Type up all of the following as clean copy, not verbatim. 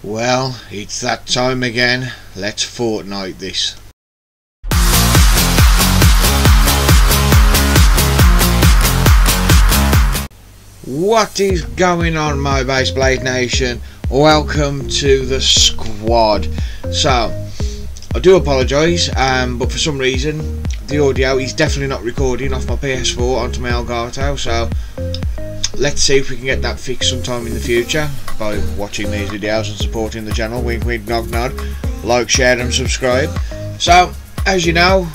Well, it's that time again. Let's Fortnite this. What is going on, my Base Blade Nation? Welcome to the squad. So, I do apologise, but for some reason the audio is definitely not recording off my PS4 onto my Elgato, so let's see if we can get that fixed sometime in the future by watching these videos and supporting the channel. Wink wink nod nod. Like, share and subscribe. So, as you know,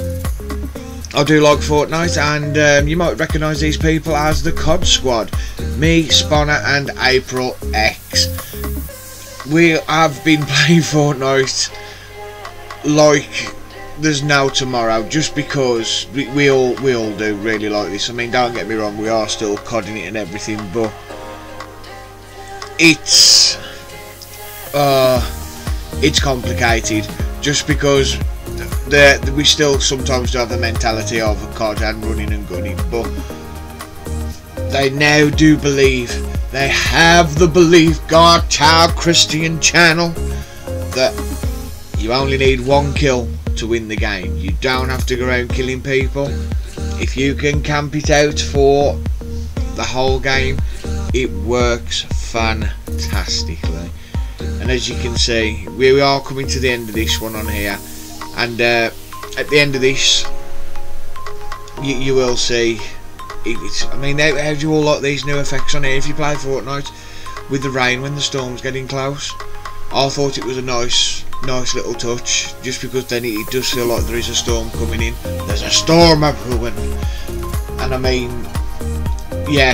I do like Fortnite, and you might recognise these people as the COD squad. Me, Spanner and April X. We have been playing Fortnite like there's no tomorrow, just because we all do really like this. I mean, don't get me wrong, we are still CODing it and everything, but it's complicated, just because we still sometimes do have the mentality of a COD and running and gunning, but they now do believe, they have the belief, God, child, Christian channel, that you only need one kill to win the game. You don't have to go around killing people. If you can camp it out for the whole game, it works fantastically. And as you can see, we are coming to the end of this one on here, and at the end of this you will see I mean, how do you all like these new effects on here? If you play Fortnite with the rain when the storm's getting close, I thought it was a nice little touch, just because then it does feel like there is a storm coming in. There's a storm everywhere, and I mean, yeah,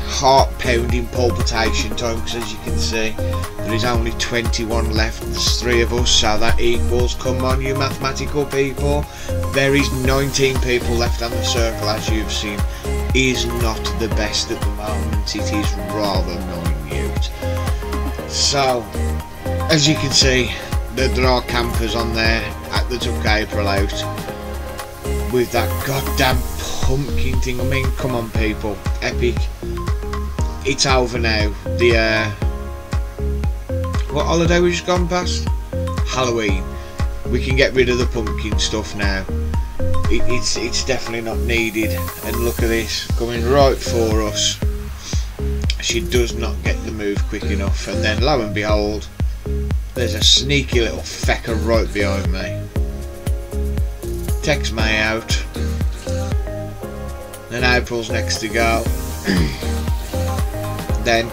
heart pounding palpitation time, because as you can see there is only 21 left. There's 3 of us, so that equals, come on you mathematical people, there is 19 people left, and the circle, as you've seen, is not the best at the moment. It is rather minute. So as you can see, there are campers on there that took April out with that goddamn pumpkin thing. I mean, come on people, epic. It's over now. What holiday we just gone past? Halloween. We can get rid of the pumpkin stuff now. It's definitely not needed. And look at this, coming right for us. She does not get the move quick enough, and then lo and behold, there's a sneaky little fecker right behind me. Takes me out. Then April's next to go. Then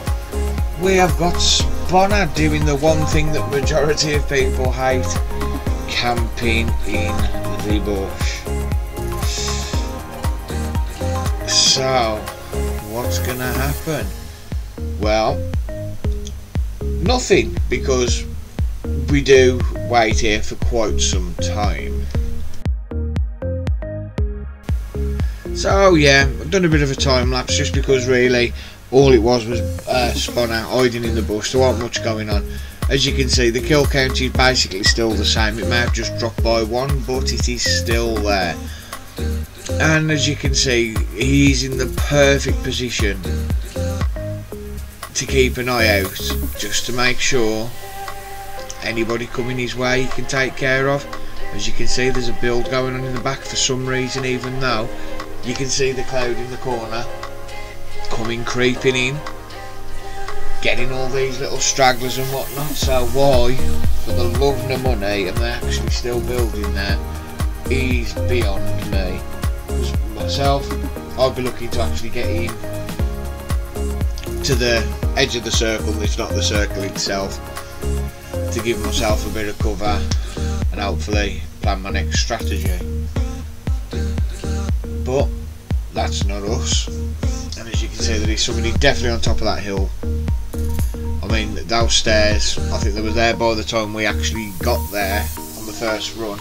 we have got Spanner doing the one thing that majority of people hate: camping in the bush. So what's gonna happen? Well, nothing, because we do wait here for quite some time. So yeah, I've done a bit of a time lapse, just because really all it was Spanner hiding in the bush. There wasn't much going on. As you can see, the kill count is basically still the same. It may have just dropped by 1, but it is still there. And as you can see, he's in the perfect position to keep an eye out, just to make sure anybody coming his way he can take care of. As you can see, there's a build going on in the back for some reason, even though you can see the cloud in the corner coming creeping in, getting all these little stragglers and whatnot. So why, for the love of the money, and they're actually still building there, is beyond me. Myself, I'd be looking to actually get in to the edge of the circle, if not the circle itself, to give myself a bit of cover and hopefully plan my next strategy. But that's not us. And as you can see, there is somebody definitely on top of that hill. I mean, those stairs, I think they were there by the time we actually got there on the first run,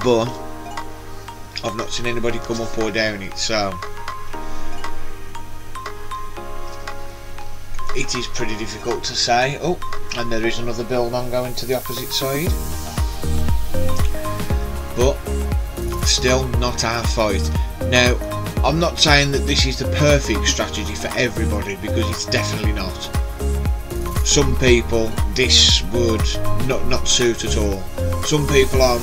but I've not seen anybody come up or down it, so it is pretty difficult to say. Oh, and there is another build on going to the opposite side, but still not our fight. Now, I'm not saying that this is the perfect strategy for everybody, because it's definitely not. some people this would not suit at all. Some people are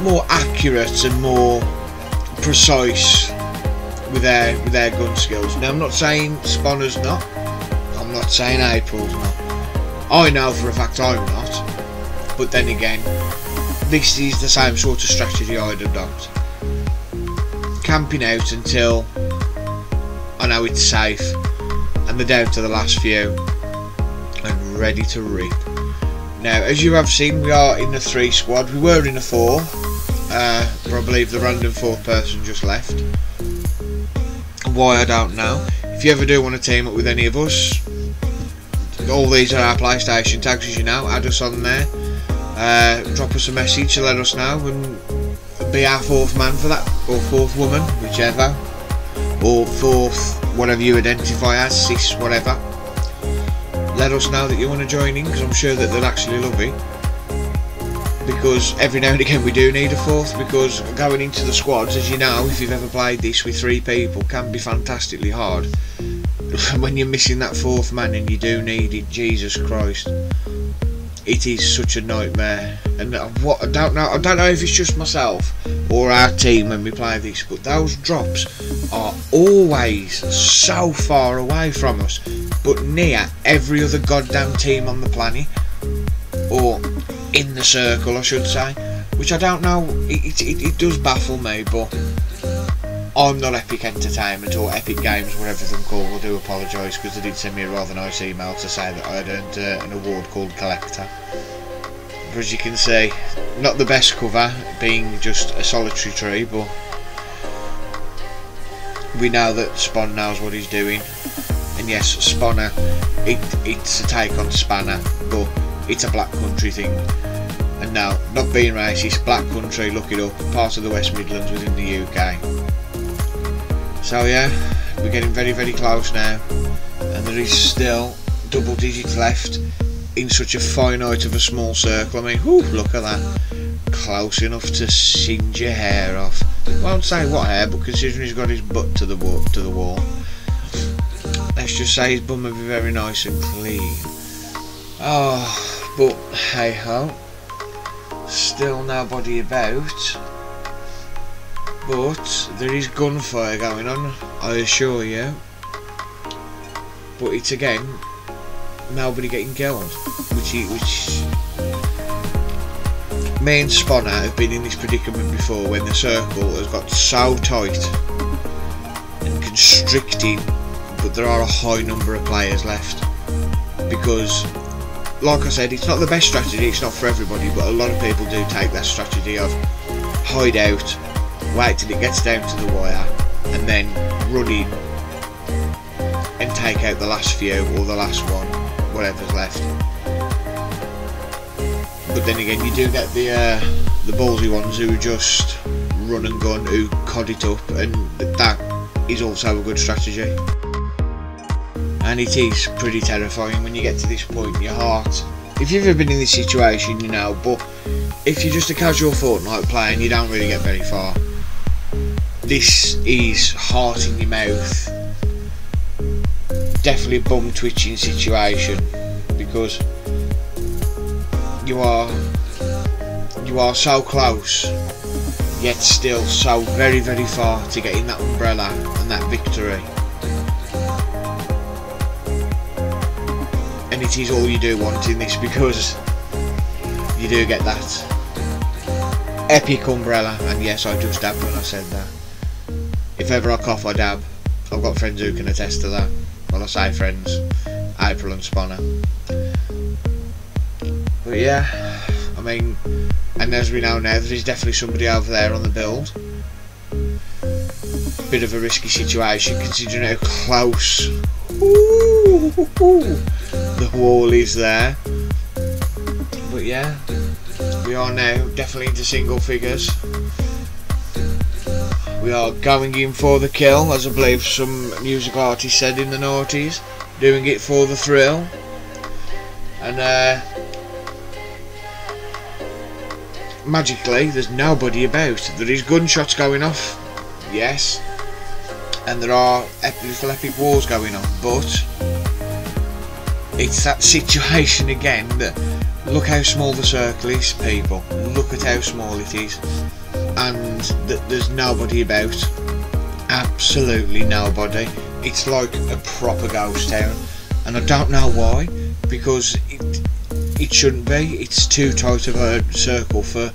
more accurate and more precise with their gun skills. Now I'm not saying Sponner's not, I'm not saying April's not. I know for a fact I'm not, but then again, this is the same sort of strategy I'd adopt. Camping out until I know it's safe and they're down to the last few and ready to rip. Now, as you have seen, we are in the 3 squad. We were in a 4, but I believe the random 4th person just left. Why, I don't know. If you ever do want to team up with any of us, all these are our PlayStation tags, as you know. Add us on there, drop us a message to let us know, and be our 4th man for that, or 4th woman, whichever, or 4th, whatever you identify as, cis, whatever. Let us know that you want to join in, because I'm sure that they'll actually love it. Because every now and again we do need a 4th, because going into the squads, as you know, if you've ever played this with 3 people, can be fantastically hard. When you're missing that 4th man and you do need it, Jesus Christ, it is such a nightmare. And I don't know if it's just myself or our team when we play this, but those drops are always so far away from us, but near every other goddamn team on the planet, or in the circle I should say, which I don't know, it does baffle me. But I'm not Epic Entertainment or Epic Games, whatever they're called. I do apologise, because they did send me a rather nice email to say that I'd earned an award called Collector. But as you can see, not the best cover, being just a solitary tree, but we know that Spawn knows what he's doing. And yes, Spanner, it's a take on Spanner, but it's a Black Country thing. And now, not being racist, Black Country, look it up, part of the West Midlands within the UK. So yeah, we're getting very, very close now, and there is still double digits left in such a finite of a small circle. I mean, whew, look at that, close enough to singe your hair off. I won't say what hair, but considering he's got his butt to the wall, let's just say his bum will be very nice and clean. Oh, but hey ho, still nobody about. But there is gunfire going on, I assure you. But it's again nobody getting killed, which me and Spanner have been in this predicament before, when the circle has got so tight and constricting, but there are a high number of players left. Because, like I said, it's not the best strategy, it's not for everybody, but a lot of people do take that strategy of hide out, wait till it gets down to the wire, and then run in and take out the last few, or the last one, whatever's left. But then again, you do get the ballsy ones who just run and gun, who cod it up, and that is also a good strategy. And it is pretty terrifying when you get to this point in your heart. If you've ever been in this situation, you know, but if you're just a casual Fortnite player and you don't really get very far, this is heart in your mouth, definitely a bum twitching situation, because you are so close, yet still so very, very far to getting that umbrella and that victory. And it is all you do want in this, because you do get that epic umbrella. And yes, I just dabbed when I said that. If ever I cough, I dab. I've got friends who can attest to that. Well, I say friends, April and Spanner. But yeah, I mean, and as we know now, there is definitely somebody over there on the build. Bit of a risky situation considering how close the wall is there. But yeah, we are now definitely into single figures. We are going in for the kill, as I believe some musical artist said in the noughties, doing it for the thrill. And magically, there's nobody about. There is gunshots going off, yes, and there are little epic wars going on, but it's that situation again that, look how small the circle is, people. Look at how small it is, and that there's nobody about. Absolutely nobody. It's like a proper ghost town, and I don't know why, because it shouldn't be. It's too tight of a circle for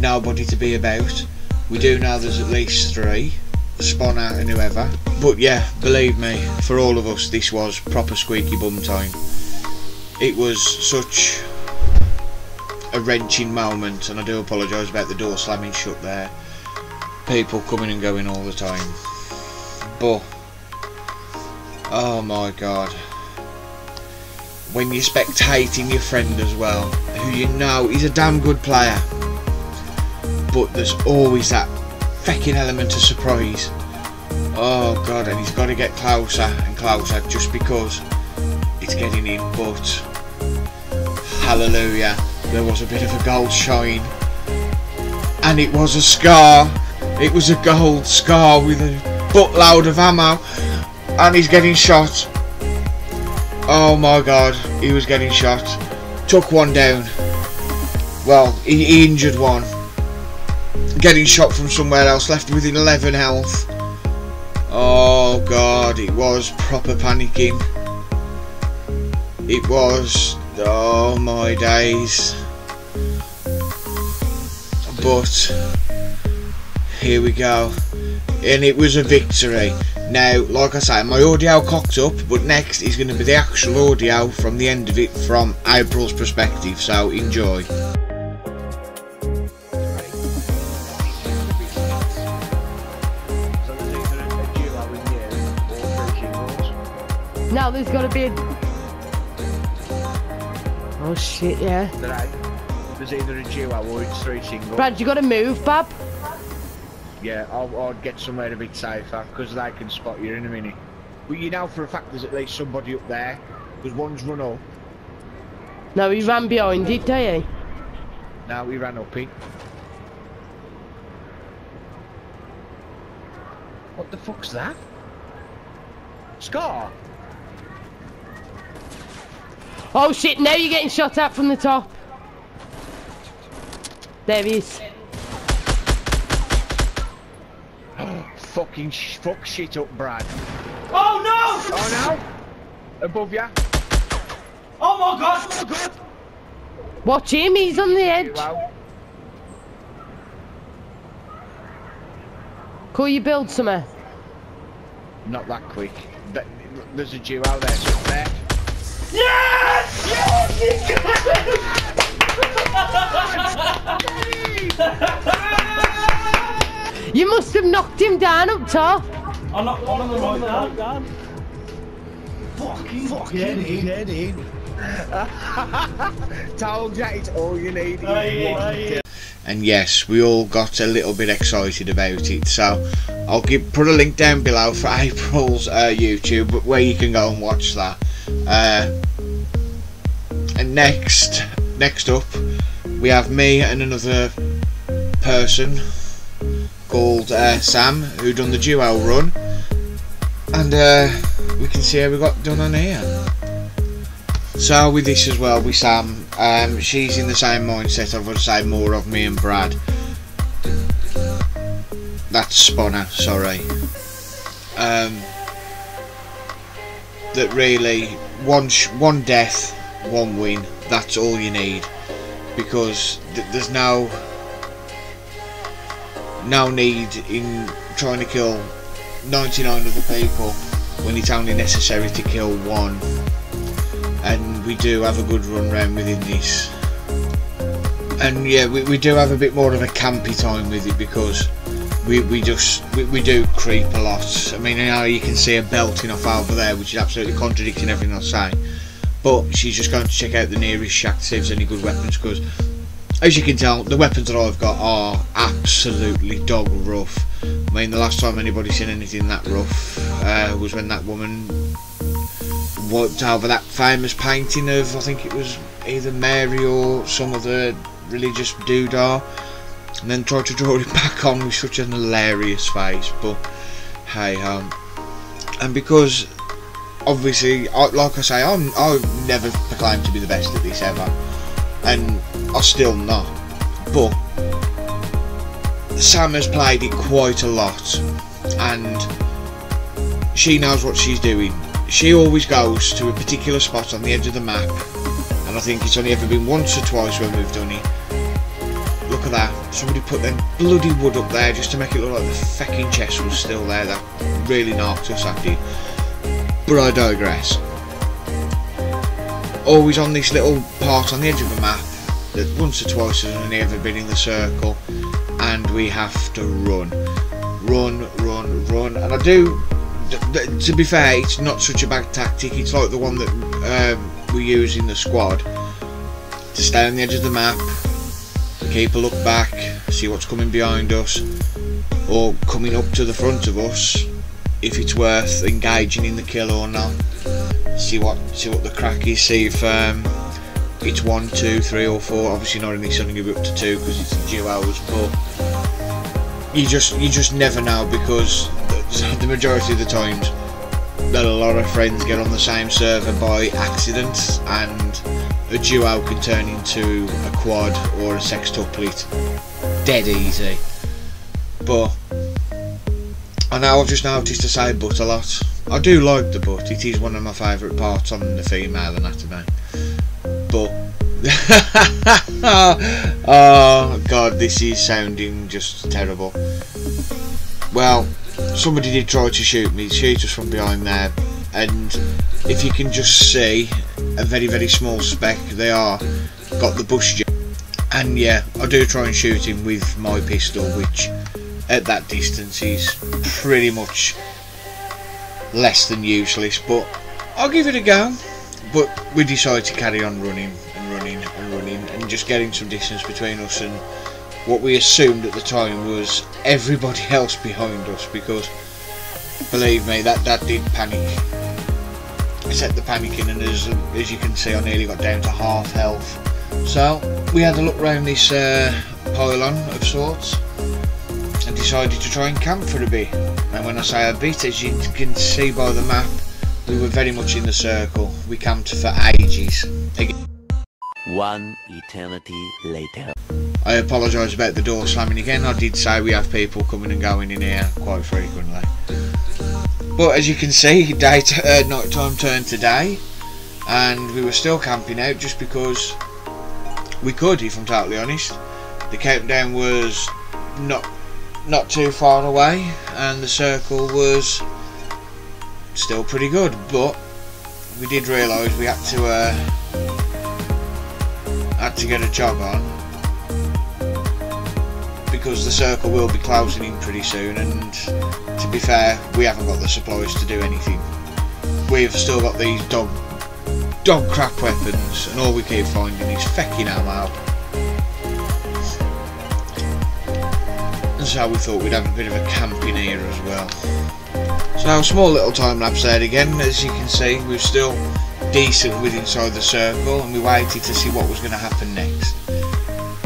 nobody to be about. We do know there's at least 3, Spanner and whoever. But yeah, believe me, for all of us, this was proper squeaky bum time. It was such a wrenching moment, and I do apologise about the door slamming shut there. People coming and going all the time. But oh my god, when you're spectating your friend as well, who you know is a damn good player, but there's always that fecking element of surprise. Oh god, and he's got to get closer and closer just because it's getting in. But hallelujah, there was a bit of a gold shine, and it was a scar. It was a gold scar with a buttload of ammo, and he's getting shot. Oh my god, he was getting shot. Took one down. Well, he injured one. Getting shot from somewhere else, left within 11 health. Oh god, it was proper panicking. It was, oh my days. But here we go, and it was a victory. Now, like I say, my audio cocked up, but next is going to be the actual audio from the end of it from April's perspective, so enjoy. Now there's got to be a... Oh shit, yeah. There's either a duo or it's 3 singles. Brad, you got to move, Bab. Yeah, I'll get somewhere a bit safer, because they can spot you in a minute. But you know for a fact there's at least somebody up there, because one's run up. No, he ran behind it, did he? No, he ran up it. What the fuck's that? Scar? Oh shit, now you're getting shot at from the top. There he is. Fucking fuck shit up, Brad. Oh no! Oh no! Above ya. Oh my god! Oh my god! Watch him, he's on the edge. Wow. Could you build somewhere? Not that quick. There's a duo there, so there. Yes! You must have knocked him down up top. I'm not on the right now. Fucking Get in. Told you it's all you need. And yes, we all got a little bit excited about it, so I'll put a link down below for April's YouTube where you can go and watch that. And next up we have me and another person called Sam, who done the duo run, and we can see how we got done on here. So with this as well, with Sam, she's in the same mindset of, I'd say, more of me and Brad. That's Spanner, sorry. That really, one death, one win, that's all you need, because there's no need in trying to kill 99 other people when it's only necessary to kill one. And we do have a good run round within this, and yeah, we do have a bit more of a campy time with it, because we do creep a lot. I mean, you know, you can see her belting off over there, which is absolutely contradicting everything I say, but she's just going to check out the nearest shack to see if there's any good weapons, because as you can tell, the weapons that I've got are absolutely dog rough. I mean, the last time anybody seen anything that rough was when that woman wiped over that famous painting of, I think it was either Mary or some other religious doodah, and then tried to draw it back on with such an hilarious face. But hey, and because obviously, like I say, I never proclaimed to be the best at this ever, and I'm still not. But Sam has played it quite a lot, and she knows what she's doing. She always goes to a particular spot on the edge of the map, and I think it's only ever been once or twice when we've done it. Look at that, somebody put them bloody wood up there just to make it look like the fecking chest was still there. That really knocked us, that did. But I digress. Always on this little part on the edge of the map that once or twice has only ever been in the circle, and we have to run. And I do, to be fair, it's not such a bad tactic. It's like the one that we use in the squad, to stay on the edge of the map, keep a look back, see what's coming behind us or coming up to the front of us, if it's worth engaging in the kill or not. See what the crack is, see if it's 1, 2, 3 or 4. Obviously not in this, only give it up to 2 because it's a duos, but you just never know, because the majority of the times that a lot of friends get on the same server by accident, and a duo can turn into a quad or a sextuplet dead easy. But I know I've just noticed to say butt a lot. I do like the butt, it is one of my favourite parts on the female anatomy. But oh god, this is sounding just terrible. Well, somebody did try to shoot me, shoot us from behind there, and if you can just see a very small speck, they are got the bush jump. And yeah, I do try and shoot him with my pistol, which at that distance is pretty much less than useless, but I'll give it a go. But we decided to carry on running and just getting some distance between us and what we assumed at the time was everybody else behind us, because believe me, that did panic. I set the panic in, and as you can see, I nearly got down to half health. So we had a look around this pylon of sorts and decided to try and camp for a bit. And when I say a bit, as you can see by the map, we were very much in the circle. We camped for ages. One eternity later. I apologise about the door slamming again. I did say we have people coming and going in here quite frequently. But as you can see, night time turned to day, and we were still camping out just because we could, if I'm totally honest. The countdown was not too far away, and the circle was still pretty good. But we did realise we had to get a jog on, because the circle will be closing in pretty soon, and to be fair, we haven't got the supplies to do anything. We've still got these dog crap weapons, and all we keep finding is fecking ammo. And so we thought we'd have a bit of a camp in here as well. So small little time lapse there again. As you can see, we're still decent with inside the circle, and we waited to see what was going to happen next.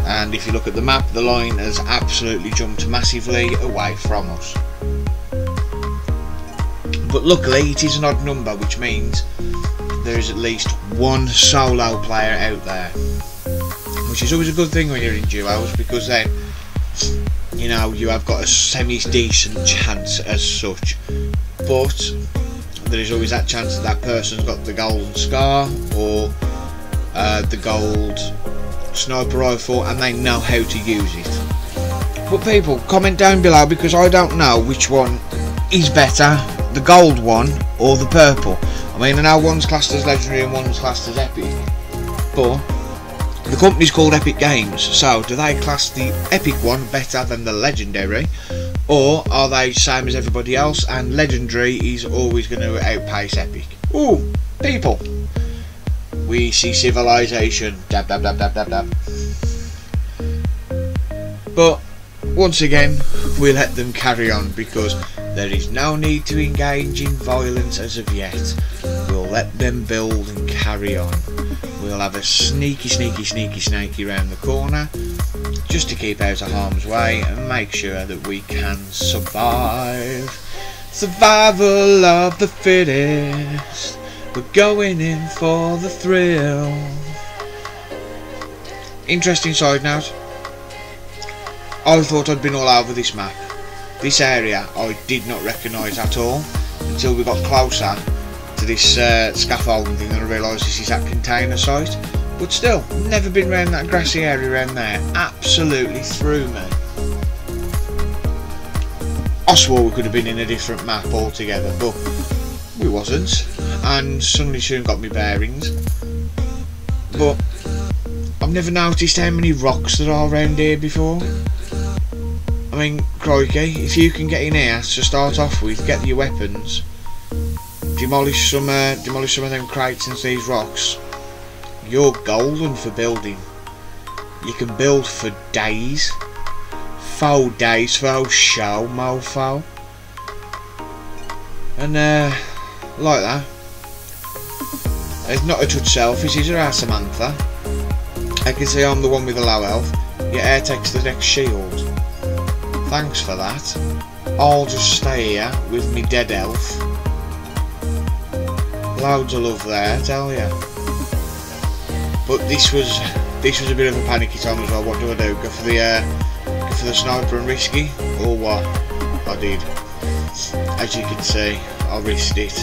And if you look at the map, the line has absolutely jumped massively away from us. But luckily it is an odd number, which means there is at least one solo player out there, which is always a good thing when you're in duos, because then, you know, you have got a semi-decent chance as such. But there is always that chance that that person's got the golden scar or the gold sniper rifle, and they know how to use it. But people, comment down below, because I don't know which one is better, the gold one or the purple. I mean, I know one's classed as legendary and one's classed as epic, but the company's called Epic Games, so do they class the epic one better than the legendary, or are they same as everybody else and legendary is always going to outpace epic? Ooh, people, we see civilization, dab dab dab dab dab dab. But once again, we let them carry on, because there is no need to engage in violence as of yet. We'll let them build and carry on. We'll have a sneaky round the corner, just to keep out of harm's way and make sure that we can survive. Survival of the fittest. We're going in for the thrill. Interesting side note. I thought I'd been all over this map. This area I did not recognise at all until we got closer to this scaffolding thing and I realised this is that container site. But still, never been around that grassy area around there. Absolutely threw me. I swore we could have been in a different map altogether, but we wasn't. And suddenly soon got me bearings. But I've never noticed how many rocks there are around here before. I mean, crikey, if you can get in here to start off with, get your weapons, demolish some of them crates and these rocks, you're golden for building. You can build for days. 4 days for a show, mofo. And like that. It's not a touch selfish, is there, Samantha? I can see I'm the one with the low health. Your air takes the next shield. Thanks for that. I'll just stay here with me dead elf. Loads of love there, I tell ya. But this was a bit of a panicky time as well. What do? Go for the sniper and risky, or what? I did. As you can see, I risked it,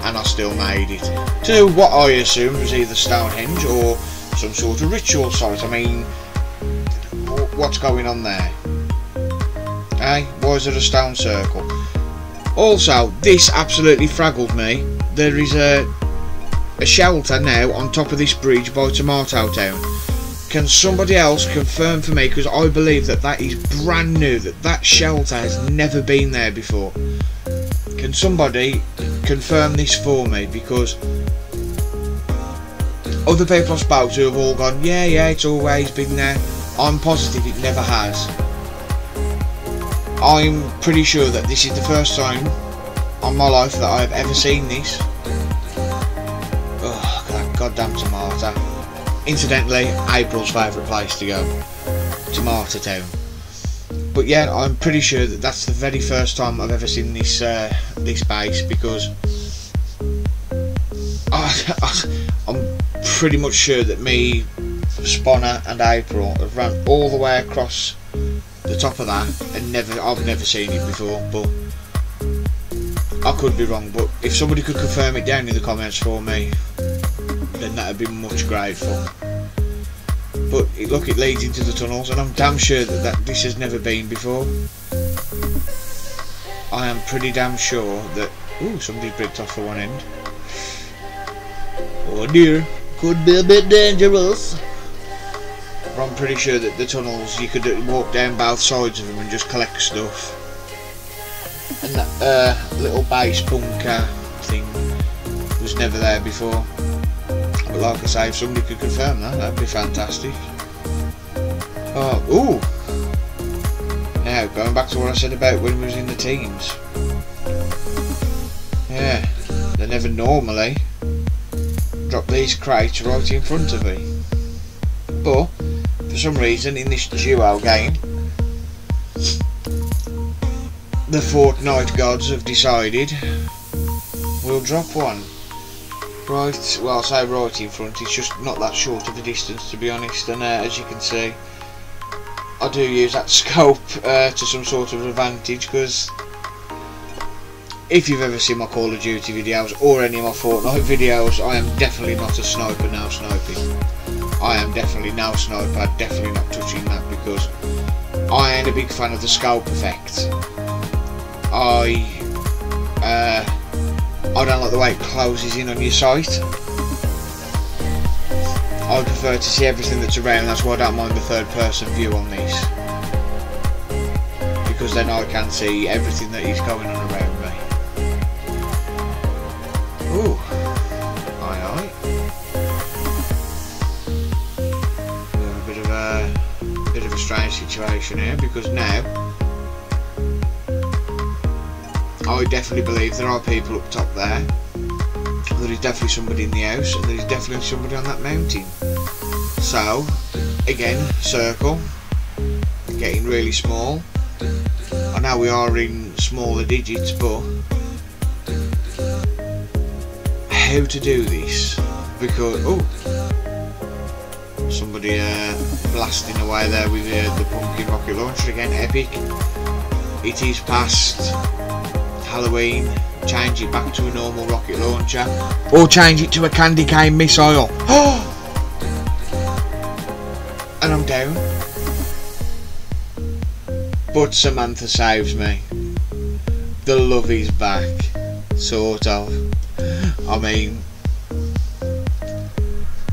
and I still made it to what I assumed was either Stonehenge or some sort of ritual site. I mean, what's going on there? Eh? Why is there a stone circle? Also, this absolutely fraggled me. There is a shelter now on top of this bridge by Tomato Town. Can somebody else confirm for me, because I believe that is brand new, that shelter has never been there before. Can somebody confirm this for me, because other people I've spoke to have all gone, yeah, it's always been there. I'm positive it never has. I'm pretty sure that this is the first time on my life that I've ever seen this. Oh, that goddamn tomato. Incidentally, April's favourite place to go. Tomato Town. But yeah, I'm pretty sure that that's the very first time I've ever seen this this base, because I'm pretty much sure that me, Spanner and April have run all the way across the top of that and I've never seen it before, but I could be wrong. But if somebody could confirm it down in the comments for me, then that would be much grateful. But look, it leads into the tunnels, and I'm damn sure that this has never been before. I am pretty damn sure that... Ooh, somebody's bricked off for one end. Oh dear, could be a bit dangerous. But I'm pretty sure that the tunnels, you could walk down both sides of them and just collect stuff. And that little base bunker thing was never there before. But like I say, if somebody could confirm that, that'd be fantastic. Oh, ooh! Now, going back to what I said about when we was in the teams. Yeah, they never normally drop these crates right in front of me. But, for some reason, in this duo game, the Fortnite gods have decided we'll drop one. Right, well, I say right in front, it's just not that short of a distance, to be honest, and as you can see, I do use that scope to some sort of advantage, because if you've ever seen my Call of Duty videos or any of my Fortnite videos, I am definitely not a sniper now sniping. I am definitely now sniper, definitely not touching that, because I ain't a big fan of the scope effect. I don't like the way it closes in on your sight. I prefer to see everything that's around. That's why I don't mind the third person view on this, because then I can see everything that is going on around me. Ooh, aye. We have a bit of a strange situation here, because now I definitely believe there are people up top there. There is definitely somebody in the house, and there is definitely somebody on that mountain. So, again, circle, getting really small. I know we are in smaller digits, but how to do this? Because somebody blasting away there with the pumpkin rocket launcher again. Epic. It is past Halloween. Change it back to a normal rocket launcher, or change it to a candy cane missile. And I'm down. But Samantha saves me. The love is back, sort of. I mean,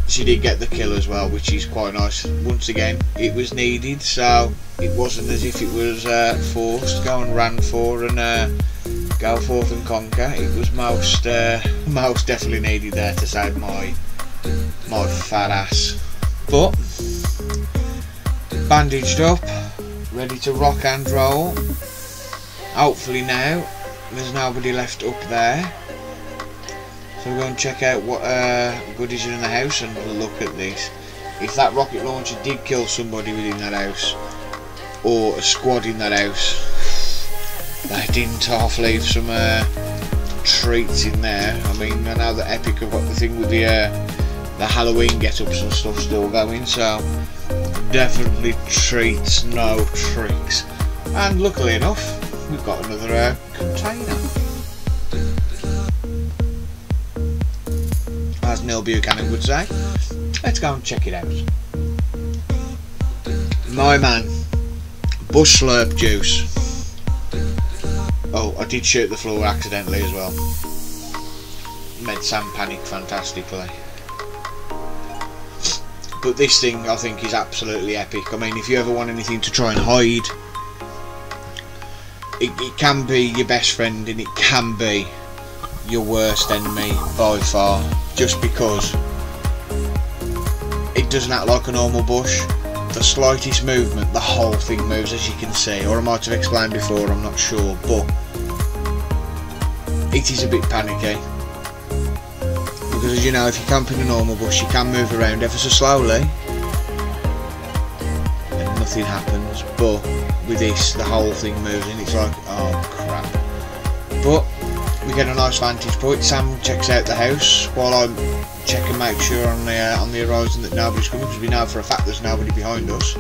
she did get the kill as well, which is quite nice. Once again, it was needed, so it wasn't as if it was forced. Go and ran for and go forth and conquer. It was most definitely needed there to save my fat ass. But bandaged up, ready to rock and roll. Hopefully now there's nobody left up there. So we'll go and check out what goodies are in the house and look at this. If that rocket launcher did kill somebody within that house, or a squad in that house, they didn't half leave some treats in there. I mean, I know that Epic have got the thing with the Halloween get-ups and stuff still going, so definitely treats, no tricks. And luckily enough, we've got another container. As Neil Buchanan would say. Let's go and check it out. My man, bush slurp juice. Oh, I did shoot the floor accidentally as well. Made Sam panic fantastically. But this thing I think is absolutely epic. I mean, if you ever want anything to try and hide, it can be your best friend and it can be your worst enemy by far, just because it doesn't act like a normal bush. The slightest movement, the whole thing moves, as you can see, or I might have explained before, I'm not sure, but it is a bit panicky, because as you know, if you camp in a normal bush you can move around ever so slowly and nothing happens, but with this the whole thing moves and it's like, oh crap. But we get a nice vantage point. Sam checks out the house while I check and make sure on the horizon that nobody's coming, because we know for a fact there's nobody behind us,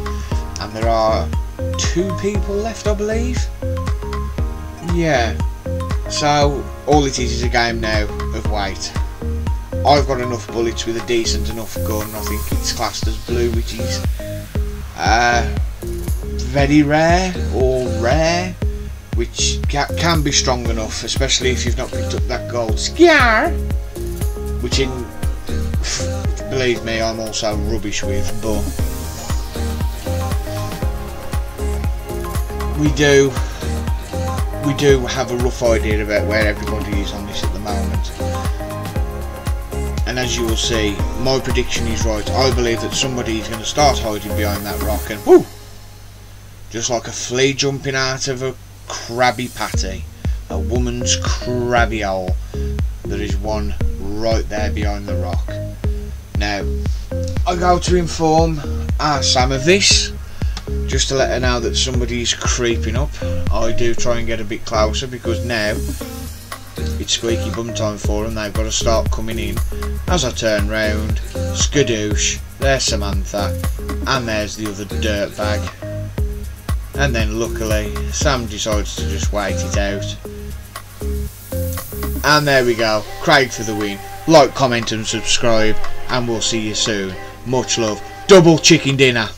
and there are 2 people left, I believe. Yeah, so all it is a game now of wait. I've got enough bullets with a decent enough gun. I think it's classed as blue, which is very rare or rare, which can be strong enough, especially if you've not picked up that gold scar, which believe me, I'm also rubbish with, but we do have a rough idea about where everybody is on this at the moment. And as you will see, my prediction is right. I believe that somebody is going to start hiding behind that rock and whoo! Just like a flea jumping out of a Krabby Patty, a woman's crabby hole, there is one right there behind the rock. Now, I go to inform Sam of this, just to let her know that somebody's creeping up. I do try and get a bit closer, because now it's squeaky bum time for them. They've got to start coming in. As I turn round, skadoosh, there's Samantha, and there's the other dirtbag. And then luckily Sam decides to just wait it out, and there we go, Craig for the win. Like, comment and subscribe, and we'll see you soon. Much love. Double chicken dinner.